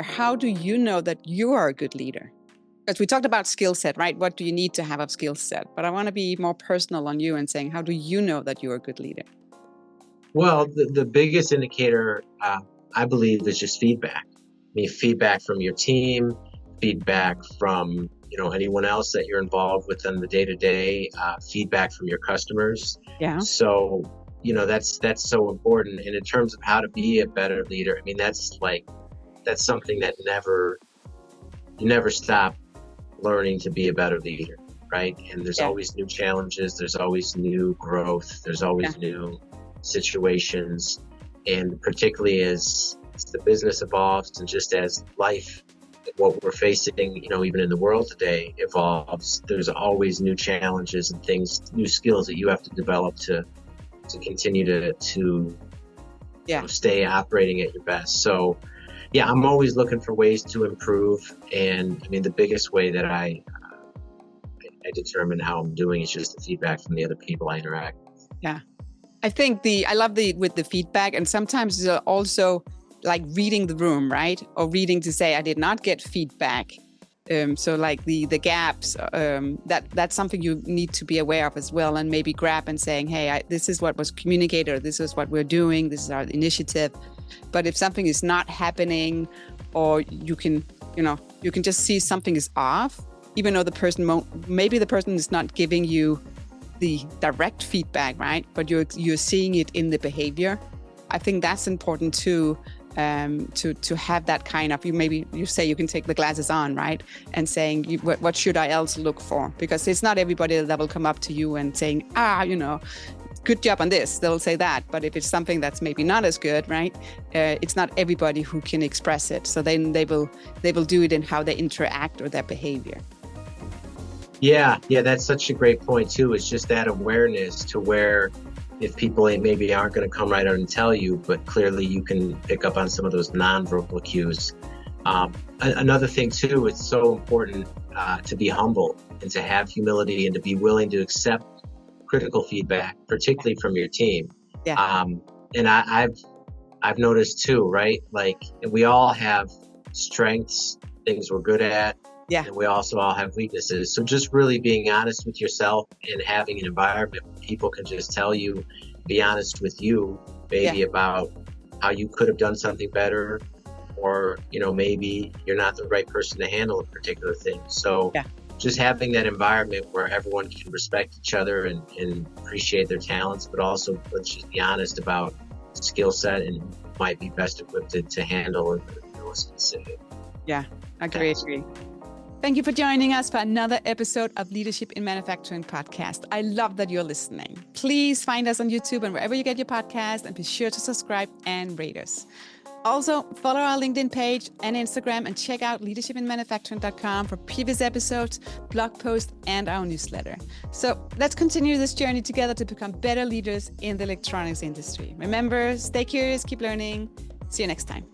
how do you know that you are a good leader? Because we talked about skill set, right? What do you need to have a skill set? But I want to be more personal on you and saying, how do you know that you're a good leader? Well, the biggest indicator, I believe, is just feedback. I mean, feedback from your team, feedback from anyone else that you're involved with in the day-to-day, feedback from your customers. Yeah. So that's so important. And in terms of how to be a better leader, I mean, that's something that you never stop learning to be a better leader, right? And there's always new challenges, there's always new growth, there's always new situations, and particularly as the business evolves and just as life, what we're facing, even in the world today, evolves, there's always new challenges and things, new skills that you have to develop to continue to stay operating at your best. So I'm always looking for ways to improve. And I mean, the biggest way that I determine how I'm doing is just the feedback from the other people I interact with. Yeah. I think I love with the feedback, and sometimes also like reading the room, right? Or reading to say, I did not get feedback. So like the gaps, that's something you need to be aware of as well, and maybe grab and saying, hey, this is what was communicated, or this is what we're doing, this is our initiative. But if something is not happening, or you can just see something is off, even though maybe the person is not giving you the direct feedback, right? But you're seeing it in the behavior. I think that's important too, to have that kind of, you say you can take the glasses on, right? And saying, what should I else look for? Because it's not everybody that will come up to you and saying, good job on this. They'll say that. But if it's something that's maybe not as good, right? It's not everybody who can express it. So then they will do it in how they interact or their behavior. Yeah, that's such a great point too. It's just that awareness to where if people maybe aren't going to come right out and tell you, but clearly you can pick up on some of those nonverbal cues. Another thing too, it's so important to be humble and to have humility and to be willing to accept critical feedback, particularly from your team. Yeah. And I've noticed too, right? Like we all have strengths, things we're good at. Yeah. And we also all have weaknesses. So just really being honest with yourself and having an environment where people can just tell you, be honest with you, maybe about how you could have done something better, or, maybe you're not the right person to handle a particular thing. So just having that environment where everyone can respect each other and appreciate their talents, but also let's just be honest about skill set and might be best equipped to handle a specific. Yeah, agree. Thank you for joining us for another episode of Leadership in Manufacturing podcast. I love that you're listening. Please find us on YouTube and wherever you get your podcast, and be sure to subscribe and rate us. Also, follow our LinkedIn page and Instagram, and check out leadershipinmanufacturing.com for previous episodes, blog posts, and our newsletter. So let's continue this journey together to become better leaders in the electronics industry. Remember, stay curious, keep learning. See you next time.